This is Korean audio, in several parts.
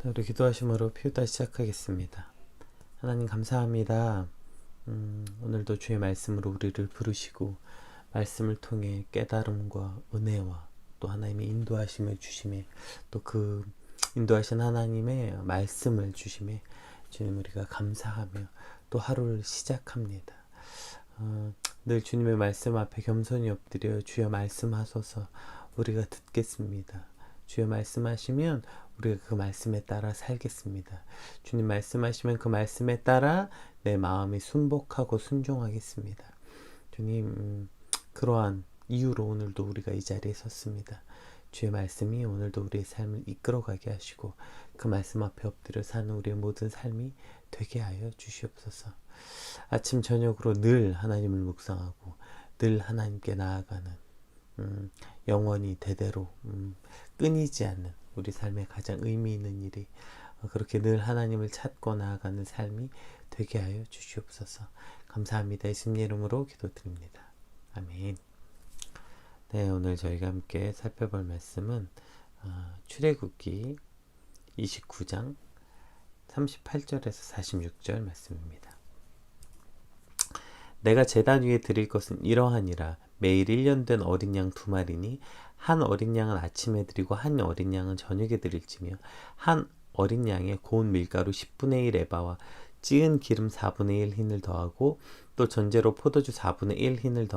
우리 기도하심으로 피우다 시작하겠습니다. 하나님 감사합니다. 오늘도 주의 말씀으로 우리를 부르시고 말씀을 통해 깨달음과 은혜와 또 하나님의 인도하심을 주심에 또 그 인도하신 하나님의 말씀을 주심에 주님 우리가 감사하며 또 하루를 시작합니다. 늘 주님의 말씀 앞에 겸손히 엎드려 주여 말씀하소서 우리가 듣겠습니다. 주여 말씀하시면 우리가 그 말씀에 따라 살겠습니다. 주님 말씀하시면 그 말씀에 따라 내 마음이 순복하고 순종하겠습니다. 주님 그러한 이유로 오늘도 우리가 이 자리에 섰습니다. 주의 말씀이 오늘도 우리의 삶을 이끌어가게 하시고 그 말씀 앞에 엎드려 사는 우리의 모든 삶이 되게 하여 주시옵소서. 아침 저녁으로 늘 하나님을 묵상하고 늘 하나님께 나아가는 영원히 대대로 끊이지 않는 우리 삶의 가장 의미 있는 일이 그렇게 늘 하나님을 찾고 나아가는 삶이 되게 하여 주시옵소서. 감사합니다. 예수님 이름으로 기도드립니다. 아멘. 네, 오늘 저희가 함께 살펴볼 말씀은 출애굽기 29장 38절에서 46절 말씀입니다. 내가 제단 위에 드릴 것은 이러하니라. 매일 1년 된 어린 양 2마리니 한 어린 양은 아침에 드리고 한 어린 양은 저녁에 드릴지며 한 어린 양에 고운 밀가루 10분의 1 에바와 찌은 기름 4분의 1 흰을 더하고 또 전제로 포도주 4분의 1 흰을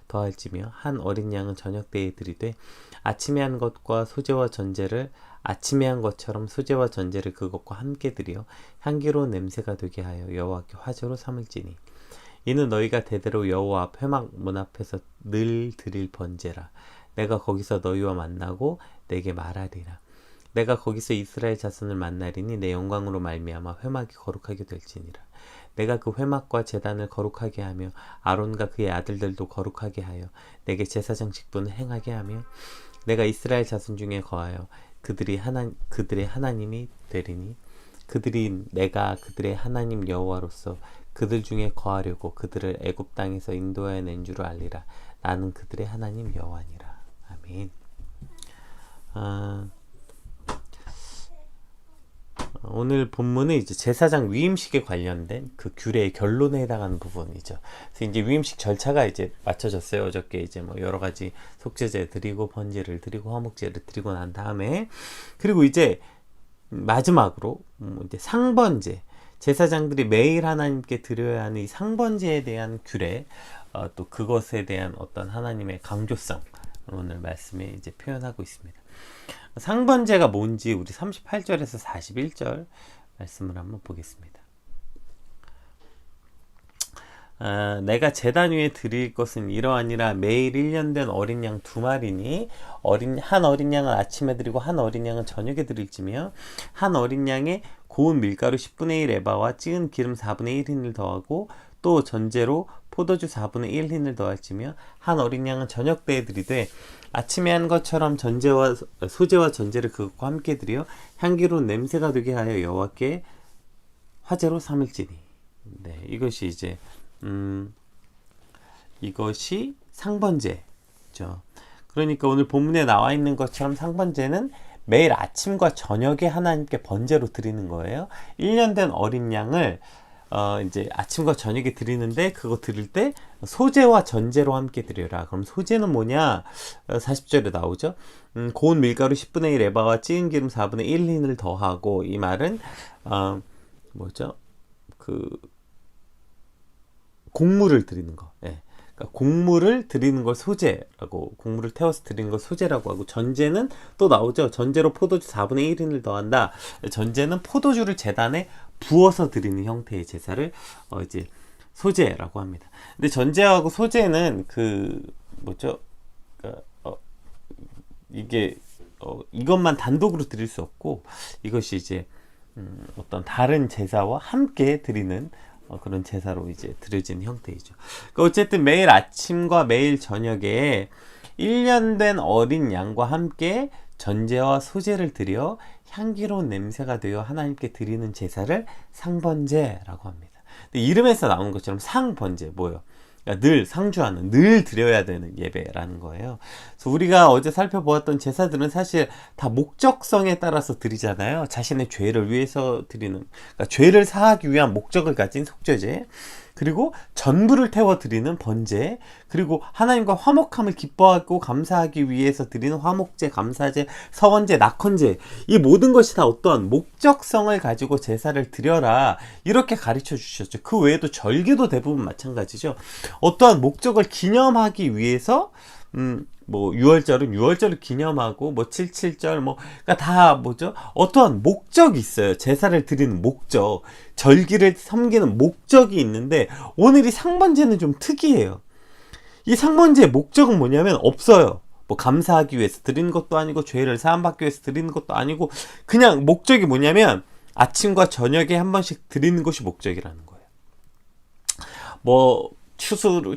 더할지며 한 어린 양은 저녁 때에 드리되 아침에 한 것과 소제와 전제를 아침에 한 것처럼 소제와 전제를 그것과 함께 드려 향기로운 냄새가 되게 하여 여호와께 화제로 삼을지니 이는 너희가 대대로 여호와 앞 회막 문 앞에서 늘 드릴 번제라. 내가 거기서 너희와 만나고 내게 말하리라. 내가 거기서 이스라엘 자손을 만나리니 내 영광으로 말미암아 회막이 거룩하게 될지니라. 내가 그 회막과 제단을 거룩하게 하며 아론과 그의 아들들도 거룩하게 하여 내게 제사장 직분을 행하게 하며 내가 이스라엘 자손 중에 거하여 그들의 하나님이 되리니 그들이 내가 그들의 하나님 여호와로서 그들 중에 거하려고 그들을 애굽 땅에서 인도하여 낸 줄을 알리라. 나는 그들의 하나님 여호와니라. 아멘. 오늘 본문은 이제 제사장 위임식에 관련된 그 규례의 결론에 해당하는 부분이죠. 그래서 이제 위임식 절차가 이제 맞춰졌어요. 어저께 이제 뭐 여러 가지 속죄제 드리고 번제를 드리고 화목제를 드리고 난 다음에 그리고 이제 마지막으로 이제 상번제 제사장들이 매일 하나님께 드려야 하는 이 상번제에 대한 규례 또 그것에 대한 어떤 하나님의 강조성 오늘 말씀에 이제 표현하고 있습니다. 상번제가 뭔지 우리 38절에서 41절 말씀을 한번 보겠습니다. 내가 제단 위에 드릴 것은 이러하니라. 매일 1년 된 어린 양 2마리니 한 어린 양은 아침에 드리고 한 어린 양은 저녁에 드릴지며 한 어린 양에 고운 밀가루 10분의 1 에바와 찌은 기름 4분의 1 흰을 더하고 또 전제로 포도주 4분의 1 흰을 더할지며 한 어린 양은 저녁 때에 드리되 아침에 한 것처럼 소제와 전제를 그것과 함께 드려 향기로운 냄새가 되게 하여 여호와께 화제로 삼을지니. 네, 이것이 이제 이것이 상번제죠. 그러니까 오늘 본문에 나와 있는 것처럼 상번제는 매일 아침과 저녁에 하나님께 번제로 드리는 거예요. 1년 된 어린 양을 이제 아침과 저녁에 드리는데 그거 드릴 때 소제와 전제로 함께 드려라. 그럼 소제는 뭐냐? 40절에 나오죠. 고운 밀가루 10분의 1 에바와 찌은 기름 4분의 1 흰을 더하고 이 말은 뭐죠? 그 곡물을 드리는 거. 예. 그러니까 곡물을 드리는 걸 소제라고, 곡물을 태워서 드리는 걸 소제라고 하고, 전제는 또 나오죠. 전제로 포도주 4분의 1 흰을 더한다. 전제는 포도주를 제단에 부어서 드리는 형태의 제사를 이제 소제라고 합니다. 근데 전제하고 소제는 뭐죠? 이게 이것만 단독으로 드릴 수 없고 이것이 이제 어떤 다른 제사와 함께 드리는 그런 제사로 이제 드려지는 형태이죠. 그러니까 어쨌든 매일 아침과 매일 저녁에 1년 된 어린 양과 함께 전제와 소제를 드려 향기로운 냄새가 되어 하나님께 드리는 제사를 상번제라고 합니다. 근데 이름에서 나온 것처럼 상번제 뭐예요? 그러니까 늘 상주하는, 늘 드려야 되는 예배라는 거예요. 그래서 우리가 어제 살펴보았던 제사들은 사실 다 목적성에 따라서 드리잖아요. 자신의 죄를 위해서 드리는, 그러니까 죄를 사하기 위한 목적을 가진 속죄제, 그리고 전부를 태워 드리는 번제, 그리고 하나님과 화목함을 기뻐하고 감사하기 위해서 드리는 화목제, 감사제, 서원제, 낙헌제, 이 모든 것이 다 어떠한 목적성을 가지고 제사를 드려라, 이렇게 가르쳐 주셨죠. 그 외에도 절기도 대부분 마찬가지죠. 어떠한 목적을 기념하기 위해서 뭐 6월절은 6월절을 기념하고, 뭐 7.7절, 뭐 그러니까 다 뭐죠? 어떠한 목적이 있어요. 제사를 드리는 목적, 절기를 섬기는 목적이 있는데, 오늘 이 상번제는 좀 특이해요. 이 상번제의 목적은 뭐냐면 없어요. 뭐 감사하기 위해서 드리는 것도 아니고, 죄를 사함받기 위해서 드리는 것도 아니고, 그냥 목적이 뭐냐면 아침과 저녁에 한 번씩 드리는 것이 목적이라는 거예요. 뭐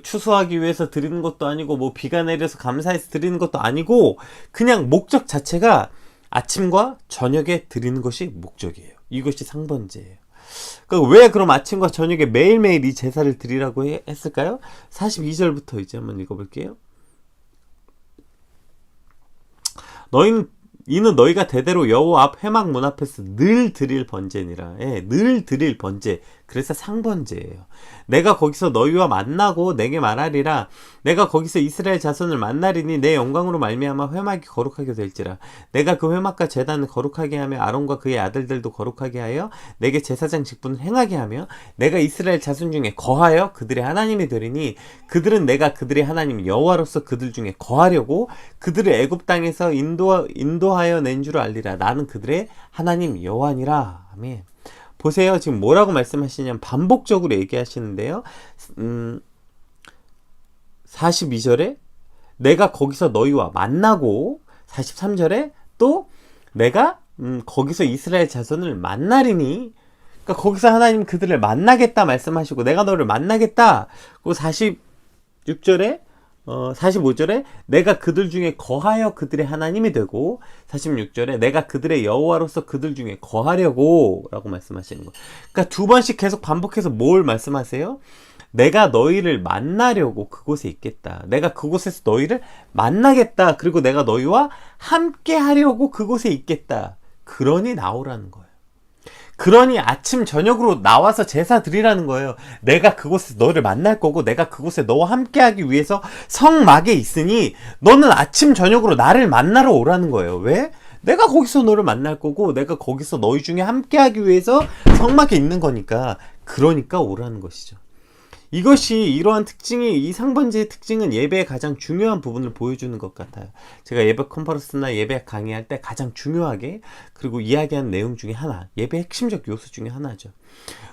추수하기 위해서 드리는 것도 아니고, 뭐 비가 내려서 감사해서 드리는 것도 아니고, 그냥 목적 자체가 아침과 저녁에 드리는 것이 목적이에요. 이것이 상번제예요. 그러니까 왜 그럼 아침과 저녁에 매일매일 이 제사를 드리라고 했을까요? 42절부터 이제 한번 읽어볼게요. 이는 너희가 대대로 여호와 앞 회막 문 앞에서 늘 드릴 번제니라. 예, 늘 드릴 번제. 그래서 상번제예요. 내가 거기서 너희와 만나고 내게 말하리라. 내가 거기서 이스라엘 자손을 만나리니 내 영광으로 말미암아 회막이 거룩하게 될지라. 내가 그 회막과 제단을 거룩하게 하며 아론과 그의 아들들도 거룩하게 하여 내게 제사장 직분을 행하게 하며, 내가 이스라엘 자손 중에 거하여 그들의 하나님이 되리니 그들은 내가 그들의 하나님 여호와로서 그들 중에 거하려고 그들을 애굽 땅에서 인도하여 낸 줄 알리라. 나는 그들의 하나님 여호와니라. 아멘. 보세요. 지금 뭐라고 말씀하시냐면 반복적으로 얘기하시는데요. 42절에 내가 거기서 너희와 만나고, 43절에 또 내가 거기서 이스라엘 자손을 만나리니, 그러니까 거기서 하나님 그들을 만나겠다 말씀하시고, 내가 너를 만나겠다. 그리고 45절에 내가 그들 중에 거하여 그들의 하나님이 되고, 46절에 내가 그들의 여호와로서 그들 중에 거하려고 라고 말씀하시는 거예요. 그러니까 두 번씩 계속 반복해서 뭘 말씀하세요? 내가 너희를 만나려고 그곳에 있겠다. 내가 그곳에서 너희를 만나겠다. 그리고 내가 너희와 함께 하려고 그곳에 있겠다. 그러니 나오라는 거예요. 그러니 아침 저녁으로 나와서 제사 드리라는 거예요. 내가 그곳에서 너를 만날 거고, 내가 그곳에 너와 함께 하기 위해서 성막에 있으니 너는 아침 저녁으로 나를 만나러 오라는 거예요. 왜? 내가 거기서 너를 만날 거고, 내가 거기서 너희 중에 함께 하기 위해서 성막에 있는 거니까, 그러니까 오라는 것이죠. 이것이, 이러한 특징이, 이 상번제의 특징은 예배의 가장 중요한 부분을 보여주는 것 같아요. 제가 예배 컨퍼런스나 예배 강의할 때 가장 중요하게, 그리고 이야기하는 내용 중에 하나, 예배 핵심적 요소 중에 하나죠.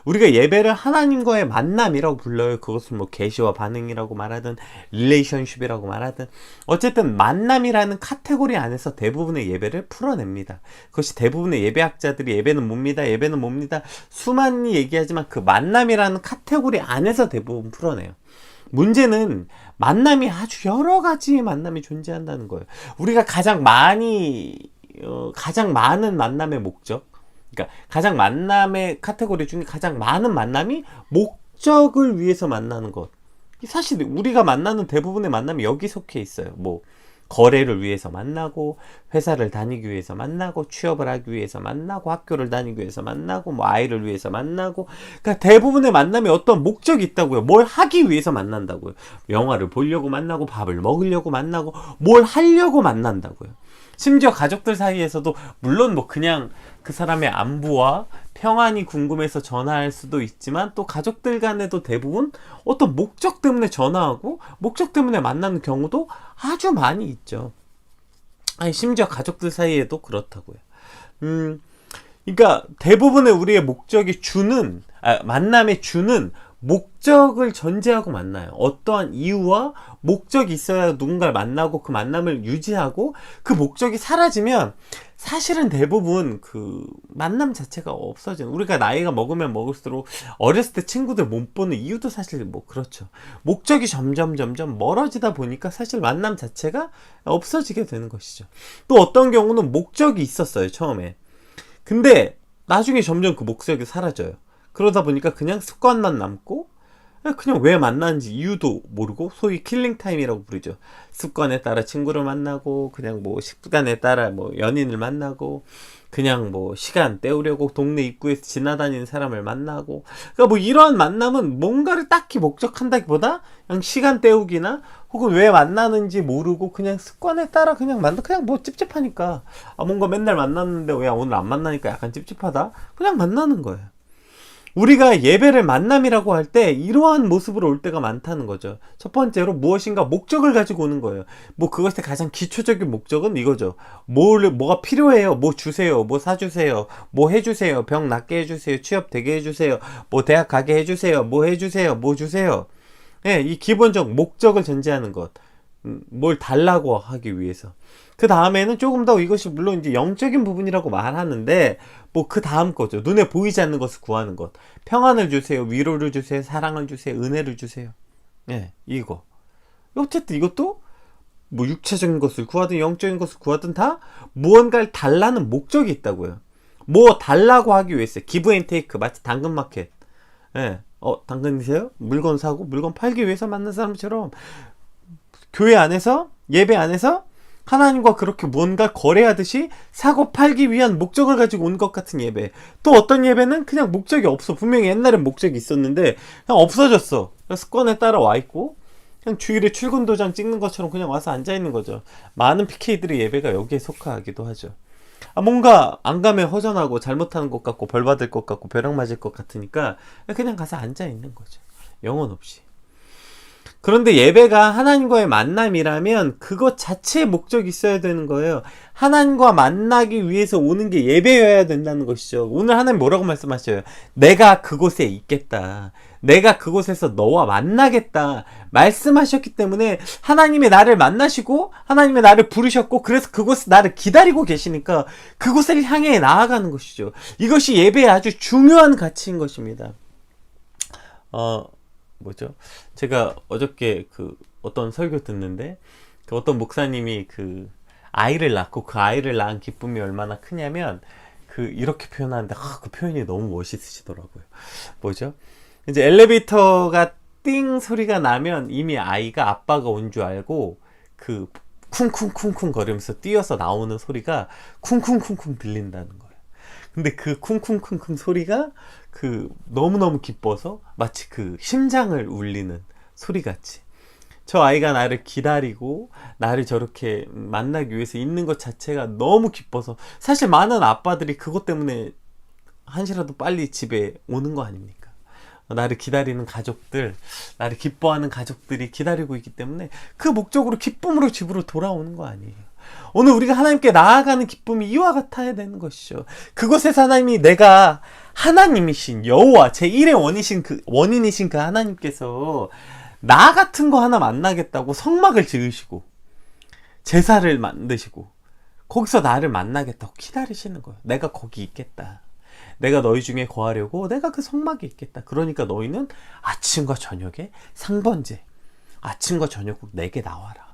우리가 예배를 하나님과의 만남이라고 불러요. 그것을 뭐 계시와 반응이라고 말하든 릴레이션십이라고 말하든, 어쨌든 만남이라는 카테고리 안에서 대부분의 예배를 풀어냅니다. 그것이 대부분의 예배학자들이 예배는 뭡니다 수많이 얘기하지만, 그 만남이라는 카테고리 안에서 대부분 풀어내요. 문제는 만남이 아주 여러 가지의 만남이 존재한다는 거예요. 우리가 가장 많은 만남의 목적, 그러니까 가장 만남의 카테고리 중에 가장 많은 만남이 목적을 위해서 만나는 것. 사실 우리가 만나는 대부분의 만남이 여기 속해 있어요. 뭐 거래를 위해서 만나고, 회사를 다니기 위해서 만나고, 취업을 하기 위해서 만나고, 학교를 다니기 위해서 만나고, 뭐 아이를 위해서 만나고. 그러니까 대부분의 만남이 어떤 목적이 있다고요. 뭘 하기 위해서 만난다고요. 영화를 보려고 만나고, 밥을 먹으려고 만나고, 뭘 하려고 만난다고요. 심지어 가족들 사이에서도 물론 뭐 그냥 그 사람의 안부와 평안이 궁금해서 전화할 수도 있지만, 또 가족들 간에도 대부분 어떤 목적 때문에 전화하고 목적 때문에 만나는 경우도 아주 많이 있죠. 아니, 심지어 가족들 사이에도 그렇다고요. 그러니까 대부분의 우리의 목적이 만남의 주는 목적을 전제하고 만나요. 어떠한 이유와 목적이 있어야 누군가를 만나고 그 만남을 유지하고, 그 목적이 사라지면 사실은 대부분 그 만남 자체가 없어지는, 우리가 나이가 먹으면 먹을수록 어렸을 때 친구들 못 보는 이유도 사실 뭐 그렇죠. 목적이 점점 멀어지다 보니까 사실 만남 자체가 없어지게 되는 것이죠. 또 어떤 경우는 목적이 있었어요, 처음에. 근데 나중에 점점 그 목적이 사라져요. 그러다 보니까 그냥 습관만 남고, 그냥 왜 만나는지 이유도 모르고, 소위 킬링타임이라고 부르죠. 습관에 따라 친구를 만나고, 그냥 뭐 습관에 따라 뭐 연인을 만나고, 그냥 뭐 시간 때우려고 동네 입구에서 지나다니는 사람을 만나고, 그러니까 뭐 이러한 만남은 뭔가를 딱히 목적한다기보다 그냥 시간 때우기나, 혹은 왜 만나는지 모르고 그냥 습관에 따라 그냥 그냥 뭐 찝찝하니까, 뭔가 맨날 만났는데 왜 오늘 안 만나니까 약간 찝찝하다, 그냥 만나는 거예요. 우리가 예배를 만남이라고 할 때 이러한 모습으로 올 때가 많다는 거죠. 첫 번째로 무엇인가 목적을 가지고 오는 거예요. 뭐 그것의 가장 기초적인 목적은 이거죠. 뭐가 필요해요. 뭐 주세요. 뭐 사주세요. 뭐 해주세요. 병 낫게 해주세요. 취업 되게 해주세요. 뭐 대학 가게 해주세요. 뭐 해주세요. 뭐 주세요. 예, 이 기본적 목적을 전제하는 것. 뭘 달라고 하기 위해서. 그 다음에는 조금 더, 이것이 물론 이제 영적인 부분이라고 말하는데, 뭐 그 다음 거죠. 눈에 보이지 않는 것을 구하는 것. 평안을 주세요. 위로를 주세요. 사랑을 주세요. 은혜를 주세요. 예, 이거. 어쨌든 이것도 뭐 육체적인 것을 구하든 영적인 것을 구하든 다 무언가를 달라는 목적이 있다고요. 뭐 달라고 하기 위해서. 기브 앤 테이크. 마치 당근마켓. 예. 당근이세요? 물건 사고 물건 팔기 위해서 만난 사람처럼, 교회 안에서, 예배 안에서 하나님과 그렇게 뭔가 거래하듯이 사고 팔기 위한 목적을 가지고 온 것 같은 예배. 또 어떤 예배는 그냥 목적이 없어. 분명히 옛날엔 목적이 있었는데 그냥 없어졌어. 습관에 따라 와 있고, 그냥 주일에 출근 도장 찍는 것처럼 그냥 와서 앉아 있는 거죠. 많은 PK들의 예배가 여기에 속하기도 하죠. 뭔가 안 가면 허전하고 잘못하는 것 같고 벌 받을 것 같고 벼락 맞을 것 같으니까 그냥 가서 앉아 있는 거죠. 영혼 없이. 그런데 예배가 하나님과의 만남이라면 그것 자체의 목적이 있어야 되는 거예요. 하나님과 만나기 위해서 오는 게 예배여야 된다는 것이죠. 오늘 하나님 뭐라고 말씀하셔요? 내가 그곳에 있겠다. 내가 그곳에서 너와 만나겠다. 말씀하셨기 때문에 하나님의 나를 만나시고 하나님의 나를 부르셨고, 그래서 그곳에 나를 기다리고 계시니까 그곳을 향해 나아가는 것이죠. 이것이 예배의 아주 중요한 가치인 것입니다. 뭐죠? 제가 어저께 어떤 설교 듣는데, 어떤 목사님이 아이를 낳고 그 아이를 낳은 기쁨이 얼마나 크냐면, 이렇게 표현하는데, 그 표현이 너무 멋있으시더라고요. 뭐죠? 이제 엘리베이터가 띵 소리가 나면 이미 아이가 아빠가 온 줄 알고, 쿵쿵쿵쿵 거리면서 뛰어서 나오는 소리가 쿵쿵쿵쿵 들린다는 거예요. 근데 그 쿵쿵쿵쿵 소리가 너무너무 기뻐서 마치 심장을 울리는 소리같이, 저 아이가 나를 기다리고 나를 저렇게 만나기 위해서 있는 것 자체가 너무 기뻐서, 사실 많은 아빠들이 그것 때문에 한시라도 빨리 집에 오는 거 아닙니까? 나를 기다리는 가족들, 나를 기뻐하는 가족들이 기다리고 있기 때문에 그 목적으로 기쁨으로 집으로 돌아오는 거 아니에요. 오늘 우리가 하나님께 나아가는 기쁨이 이와 같아야 되는 것이죠. 그곳에서 하나님이, 내가 하나님이신 여호와, 제1의 원인이신 그 하나님께서 나 같은 거 하나 만나겠다고 성막을 지으시고 제사를 만드시고 거기서 나를 만나겠다고 기다리시는 거예요. 내가 거기 있겠다. 내가 너희 중에 거하려고 내가 그 성막에 있겠다. 그러니까 너희는 아침과 저녁에 상번제, 아침과 저녁 꼭 내게 나와라.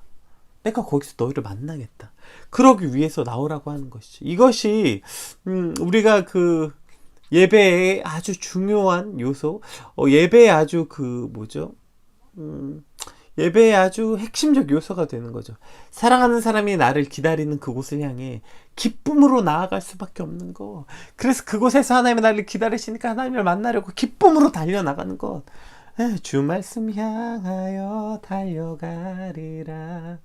내가 거기서 너희를 만나겠다. 그러기 위해서 나오라고 하는 것이죠. 이것이 우리가 예배의 아주 중요한 요소, 예배의 아주 예배의 아주 핵심적 요소가 되는 거죠. 사랑하는 사람이 나를 기다리는 그곳을 향해 기쁨으로 나아갈 수밖에 없는 거. 그래서 그곳에서 하나님의 나를 기다리시니까 하나님을 만나려고 기쁨으로 달려나가는 것. 주 말씀 향하여 달려가리라.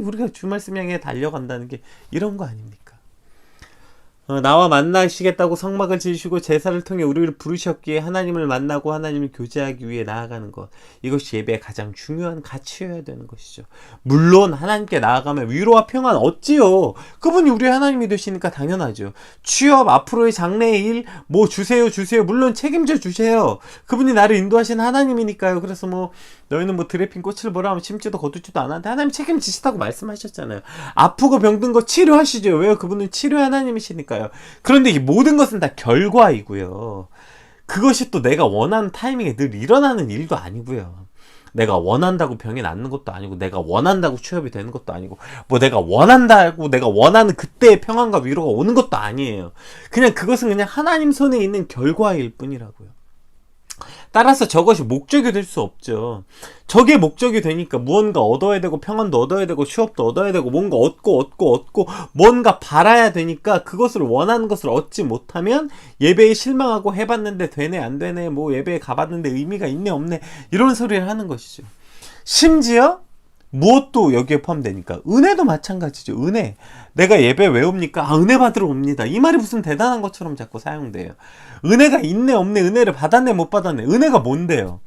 우리가 주 말씀 향해 달려간다는 게 이런 거 아닙니까? 나와 만나시겠다고 성막을 지으시고 제사를 통해 우리를 부르셨기에 하나님을 만나고 하나님을 교제하기 위해 나아가는 것, 이것이 예배의 가장 중요한 가치여야 되는 것이죠. 물론 하나님께 나아가면 위로와 평안 얻지요. 그분이 우리 하나님이 되시니까 당연하죠. 취업, 앞으로의 장래의 일, 뭐 주세요 물론 책임져 주세요. 그분이 나를 인도하신 하나님이니까요. 그래서 너희는 드레핀 꽃을 보라 하면 심지도 거두지도 않았는데 하나님 책임지시다고 말씀하셨잖아요. 아프고 병든 거 치료하시죠. 왜요? 그분은 치료의 하나님이시니까요. 그런데 이 모든 것은 다 결과이고요. 그것이 또 내가 원하는 타이밍에 늘 일어나는 일도 아니고요. 내가 원한다고 병이 낫는 것도 아니고, 내가 원한다고 취업이 되는 것도 아니고, 내가 원한다고 내가 원하는 그때의 평안과 위로가 오는 것도 아니에요. 그냥 그것은 그냥 하나님 손에 있는 결과일 뿐이라고요. 따라서 저것이 목적이 될 수 없죠. 저게 목적이 되니까 무언가 얻어야 되고 평안도 얻어야 되고 취업도 얻어야 되고 뭔가 얻고 뭔가 바라야 되니까 그것을 원하는 것을 얻지 못하면 예배에 실망하고 해봤는데 되네 안 되네 뭐 예배에 가봤는데 의미가 있네 없네 이런 소리를 하는 것이죠. 심지어 무엇도 여기에 포함되니까 은혜도 마찬가지죠. 은혜. 내가 예배 왜 옵니까? 아, 은혜 받으러 옵니다. 이 말이 무슨 대단한 것처럼 자꾸 사용돼요. 은혜가 있네 없네 은혜를 받았네 못 받았네 은혜가 뭔데요?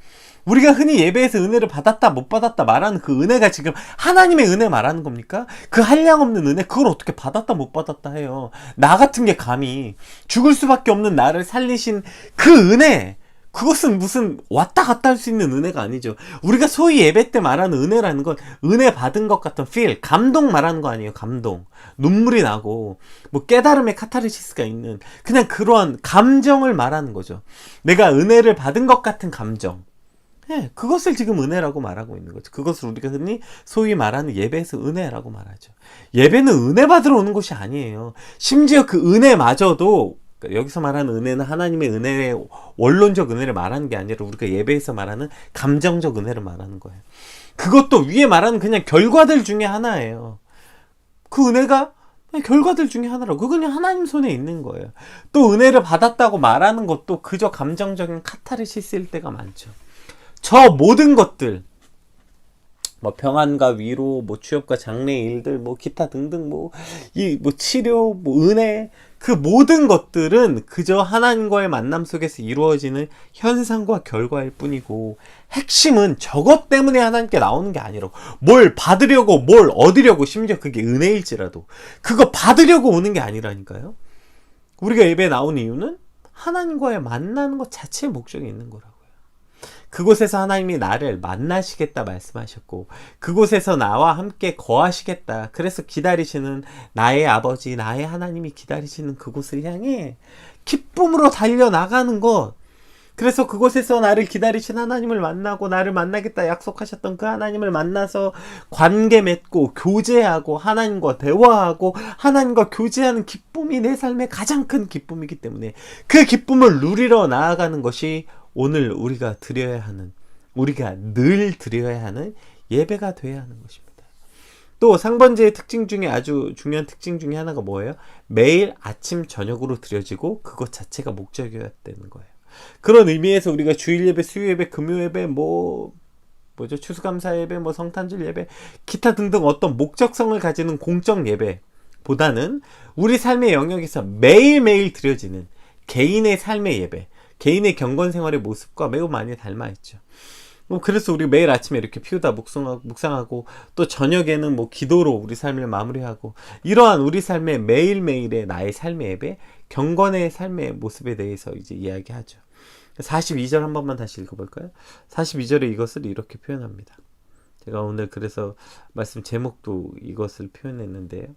우리가 흔히 예배에서 은혜를 받았다 못 받았다 말하는 그 은혜가 지금 하나님의 은혜 말하는 겁니까? 그 한량없는 은혜 그걸 어떻게 받았다 못 받았다 해요. 나 같은 게 감히 죽을 수밖에 없는 나를 살리신 그 은혜 그것은 무슨 왔다 갔다 할 수 있는 은혜가 아니죠. 우리가 소위 예배 때 말하는 은혜라는 건 은혜 받은 것 같은 feel, 감동 말하는 거 아니에요. 감동. 눈물이 나고 뭐 깨달음의 카타르시스가 있는 그냥 그러한 감정을 말하는 거죠. 내가 은혜를 받은 것 같은 감정. 네, 그것을 지금 은혜라고 말하고 있는 거죠. 그것을 우리가 흔히 소위 말하는 예배에서 은혜라고 말하죠. 예배는 은혜 받으러 오는 곳이 아니에요. 심지어 그 은혜마저도 여기서 말하는 은혜는 하나님의 은혜의 원론적 은혜를 말하는 게 아니라 우리가 예배에서 말하는 감정적 은혜를 말하는 거예요. 그것도 위에 말하는 그냥 결과들 중에 하나예요. 그 은혜가 결과들 중에 하나라고. 그건 그냥 하나님 손에 있는 거예요. 또 은혜를 받았다고 말하는 것도 그저 감정적인 카타르시스일 때가 많죠. 저 모든 것들 뭐 평안과 위로, 뭐 취업과 장래의 일들, 뭐 기타 등등, 뭐 치료, 뭐 은혜, 그 모든 것들은 그저 하나님과의 만남 속에서 이루어지는 현상과 결과일 뿐이고 핵심은 저것 때문에 하나님께 나오는 게 아니라고. 뭘 받으려고, 뭘 얻으려고, 심지어 그게 은혜일지라도 그거 받으려고 오는 게 아니라니까요. 우리가 예배에 나온 이유는 하나님과의 만나는 것 자체의 목적이 있는 거라고요. 그곳에서 하나님이 나를 만나시겠다 말씀하셨고 그곳에서 나와 함께 거하시겠다. 그래서 기다리시는 나의 아버지, 나의 하나님이 기다리시는 그곳을 향해 기쁨으로 달려나가는 것. 그래서 그곳에서 나를 기다리신 하나님을 만나고 나를 만나겠다 약속하셨던 그 하나님을 만나서 관계 맺고 교제하고 하나님과 대화하고 하나님과 교제하는 기쁨이 내 삶의 가장 큰 기쁨이기 때문에 그 기쁨을 누리러 나아가는 것이 오늘 우리가 드려야 하는, 우리가 늘 드려야 하는 예배가 되어야 하는 것입니다. 또 상번제의 특징 중에 아주 중요한 특징 중에 하나가 뭐예요? 매일 아침 저녁으로 드려지고 그것 자체가 목적이어야 되는 거예요. 그런 의미에서 우리가 주일 예배, 수요 예배, 금요 예배, 추수감사 예배, 성탄절 예배, 기타 등등 어떤 목적성을 가지는 공적 예배보다는 우리 삶의 영역에서 매일매일 드려지는 개인의 삶의 예배, 개인의 경건 생활의 모습과 매우 많이 닮아있죠. 그래서 우리 매일 아침에 이렇게 피우다 묵상하고 또 저녁에는 기도로 우리 삶을 마무리하고 이러한 우리 삶의 매일매일의 나의 삶의 예배, 경건의 삶의 모습에 대해서 이제 이야기하죠. 42절 한 번만 다시 읽어볼까요? 42절에 이것을 이렇게 표현합니다. 제가 오늘 그래서 말씀 제목도 이것을 표현했는데요.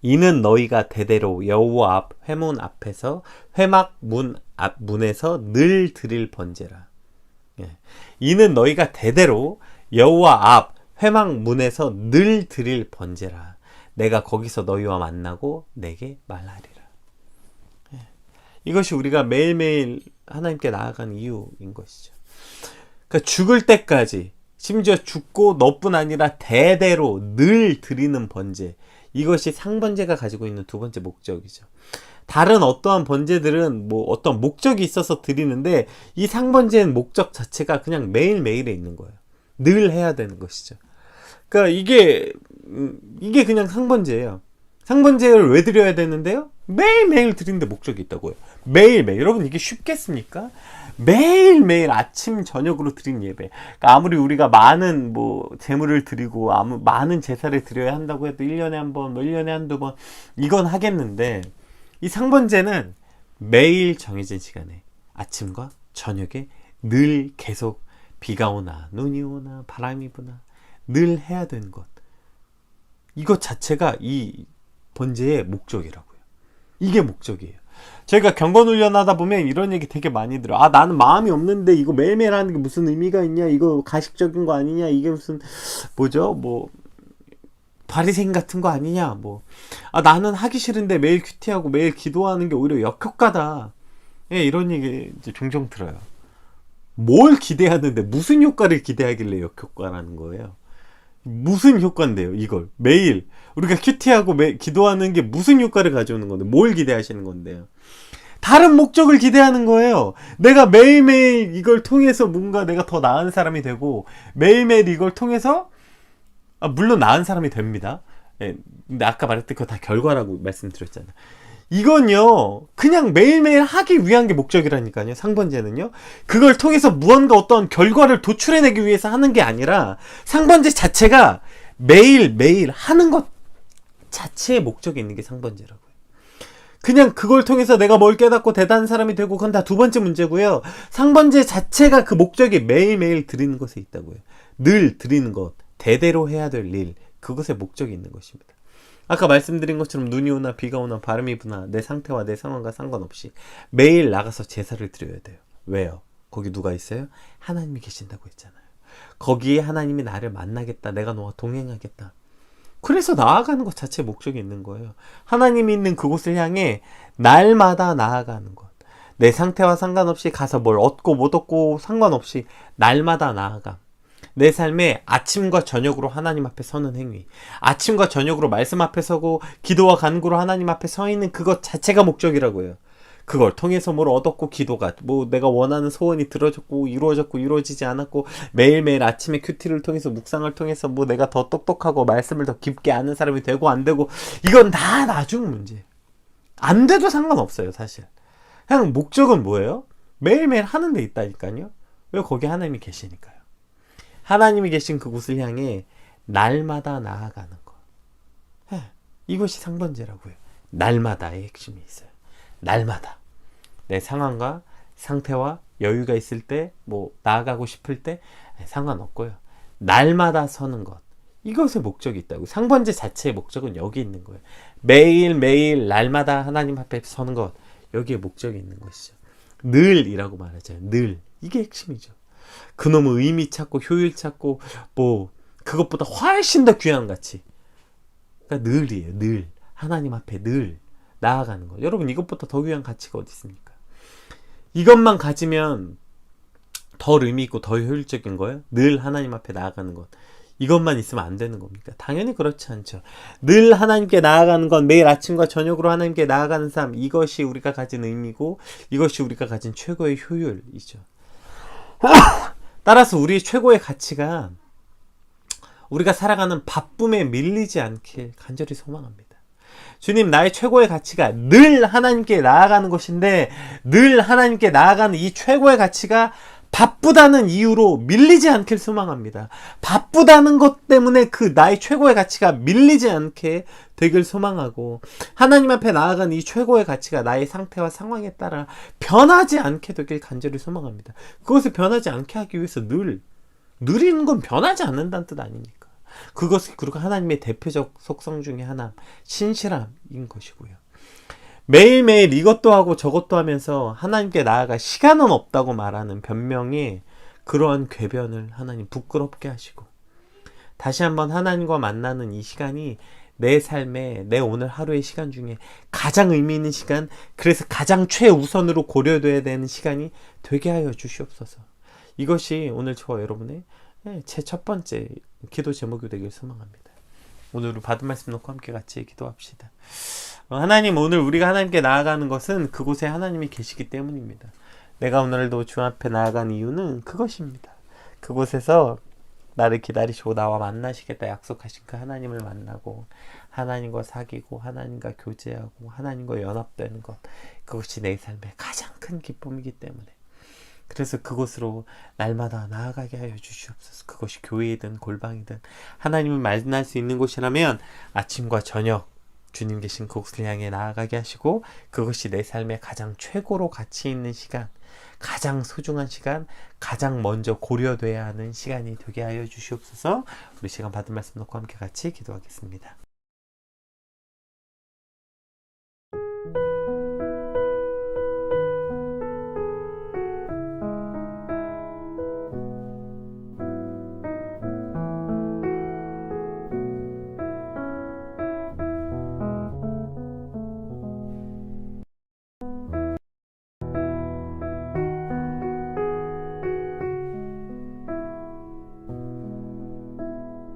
이는 너희가 대대로 여호와 앞 회문 앞에서 회막 문에서 늘 드릴 번제라. 이는 너희가 대대로 여호와 앞 회막 문에서 늘 드릴 번제라. 내가 거기서 너희와 만나고 내게 말하리라. 이것이 우리가 매일매일 하나님께 나아가는 이유인 것이죠. 그러니까 죽을 때까지 심지어 죽고 너뿐 아니라 대대로 늘 드리는 번제, 이것이 상번제가 가지고 있는 두 번째 목적이죠. 다른 어떠한 번제들은 어떤 목적이 있어서 드리는데 이 상번제의 목적 자체가 그냥 매일매일에 있는 거예요. 늘 해야 되는 것이죠. 그러니까 이게 그냥 상번제예요. 상번제를 왜 드려야 되는데요? 매일매일 드리는데 목적이 있다고요. 매일매일. 여러분 이게 쉽겠습니까? 매일매일 아침 저녁으로 드린 예배. 그러니까 아무리 우리가 많은 제물을 드리고 많은 제사를 드려야 한다고 해도 1년에 한 번, 1년에 한두 번 이건 하겠는데 이 상번제는 매일 정해진 시간에 아침과 저녁에 늘 계속 비가 오나 눈이 오나 바람이 부나 늘 해야 되는 것. 이것 자체가 이 번제의 목적이라고요. 이게 목적이에요. 저희가 경건훈련 하다 보면 이런 얘기 되게 많이 들어요. 아, 나는 마음이 없는데 이거 매일매일 하는 게 무슨 의미가 있냐, 이거 가식적인 거 아니냐, 이게 무슨 바리새인 같은 거 아니냐, 나는 하기 싫은데 매일 큐티하고 매일 기도하는 게 오히려 역효과다. 예, 이런 얘기 이제 종종 들어요. 뭘 기대하는데 무슨 효과를 기대하길래 역효과라는 거예요. 무슨 효과인데요, 이걸. 매일 우리가 큐티하고 기도하는 게 무슨 효과를 가져오는 건데, 뭘 기대하시는 건데요. 다른 목적을 기대하는 거예요. 내가 매일매일 이걸 통해서 뭔가 내가 더 나은 사람이 되고, 매일매일 이걸 통해서, 물론 나은 사람이 됩니다. 예, 근데 아까 말했던 그거 다 결과라고 말씀드렸잖아요. 이건요, 그냥 매일매일 하기 위한 게 목적이라니까요. 상번제는요. 그걸 통해서 무언가 어떤 결과를 도출해내기 위해서 하는 게 아니라, 상번제 자체가 매일매일 하는 것 자체의 목적이 있는 게 상번제라고요. 그냥 그걸 통해서 내가 뭘 깨닫고 대단한 사람이 되고, 그건 다 두 번째 문제고요. 상번제 자체가 그 목적이 매일매일 드리는 것에 있다고요. 늘 드리는 것, 대대로 해야 될 일, 그것에 목적이 있는 것입니다. 아까 말씀드린 것처럼 눈이 오나 비가 오나 바람이 부나 내 상태와 내 상황과 상관없이 매일 나가서 제사를 드려야 돼요. 왜요? 거기 누가 있어요? 하나님이 계신다고 했잖아요. 거기에 하나님이 나를 만나겠다. 내가 너와 동행하겠다. 그래서 나아가는 것 자체에 목적이 있는 거예요. 하나님이 있는 그곳을 향해 날마다 나아가는 것. 내 상태와 상관없이 가서 뭘 얻고 못 얻고 상관없이 날마다 나아감. 내 삶에 아침과 저녁으로 하나님 앞에 서는 행위, 아침과 저녁으로 말씀 앞에 서고 기도와 간구로 하나님 앞에 서 있는 그것 자체가 목적이라고요. 그걸 통해서 뭘 얻었고, 기도가 뭐 내가 원하는 소원이 들어졌고 이루어졌고 이루어지지 않았고, 매일매일 아침에 큐티를 통해서 묵상을 통해서 뭐 내가 더 똑똑하고 말씀을 더 깊게 아는 사람이 되고 안 되고, 이건 다 나중 문제. 안 돼도 상관없어요, 사실. 그냥 목적은 뭐예요? 매일매일 하는 데 있다니까요. 왜? 거기 하나님이 계시니까요. 하나님이 계신 그곳을 향해 날마다 나아가는 것. 이것이 상번제라고요. 날마다의 핵심이 있어요. 날마다. 내 상황과 상태와 여유가 있을 때, 뭐 나아가고 싶을 때 상관없고요. 날마다 서는 것. 이것에 목적이 있다고. 상번제 자체의 목적은 여기 있는 거예요. 매일매일 날마다 하나님 앞에 서는 것. 여기에 목적이 있는 것이죠. 늘이라고 말하죠. 늘. 이게 핵심이죠. 그놈의 의미 찾고 효율 찾고 뭐 그것보다 훨씬 더 귀한 가치. 그러니까 늘이에요. 늘. 하나님 앞에 늘 나아가는 거. 여러분, 이것보다 더 귀한 가치가 어디 있습니까? 이것만 가지면 더 의미 있고 더 효율적인 거예요? 늘 하나님 앞에 나아가는 것. 이것만 있으면 안 되는 겁니까? 당연히 그렇지 않죠. 늘 하나님께 나아가는 건, 매일 아침과 저녁으로 하나님께 나아가는 삶, 이것이 우리가 가진 의미고 이것이 우리가 가진 최고의 효율이죠. 따라서 우리 최고의 가치가 우리가 살아가는 바쁨에 밀리지 않길 간절히 소망합니다. 주님, 나의 최고의 가치가 늘 하나님께 나아가는 것인데, 늘 하나님께 나아가는 이 최고의 가치가 바쁘다는 이유로 밀리지 않길 소망합니다. 바쁘다는 것 때문에 그 나의 최고의 가치가 밀리지 않게 되길 소망하고, 하나님 앞에 나아가는 이 최고의 가치가 나의 상태와 상황에 따라 변하지 않게 되길 간절히 소망합니다. 그것을 변하지 않게 하기 위해서 느리는 건 변하지 않는다는 뜻 아닙니까? 그것이 그리고 하나님의 대표적 속성 중에 하나, 신실함인 것이고요. 매일매일 이것도 하고 저것도 하면서 하나님께 나아갈 시간은 없다고 말하는 변명에 그러한 궤변을 하나님 부끄럽게 하시고, 다시 한번 하나님과 만나는 이 시간이 내 삶에, 내 오늘 하루의 시간 중에 가장 의미 있는 시간, 그래서 가장 최우선으로 고려돼야 되는 시간이 되게 하여 주시옵소서. 이것이 오늘 저와 여러분의 제 첫 번째 기도 제목이 되길 소망합니다. 오늘 받은 말씀 놓고 함께 같이 기도합시다. 하나님, 오늘 우리가 하나님께 나아가는 것은 그곳에 하나님이 계시기 때문입니다. 내가 오늘도 주 앞에 나아간 이유는 그것입니다. 그곳에서 나를 기다리시고 나와 만나시겠다 약속하신 그 하나님을 만나고, 하나님과 사귀고, 하나님과 교제하고, 하나님과 연합되는 것, 그것이 내 삶의 가장 큰 기쁨이기 때문에, 그래서 그곳으로 날마다 나아가게 하여 주시옵소서. 그것이 교회이든 골방이든 하나님을 만날 수 있는 곳이라면 아침과 저녁 주님 계신 그곳을 향해 나아가게 하시고, 그것이 내 삶의 가장 최고로 가치 있는 시간, 가장 소중한 시간, 가장 먼저 고려돼야 하는 시간이 되게 하여 주시옵소서. 우리 시간 받은 말씀 놓고 함께 같이 기도하겠습니다.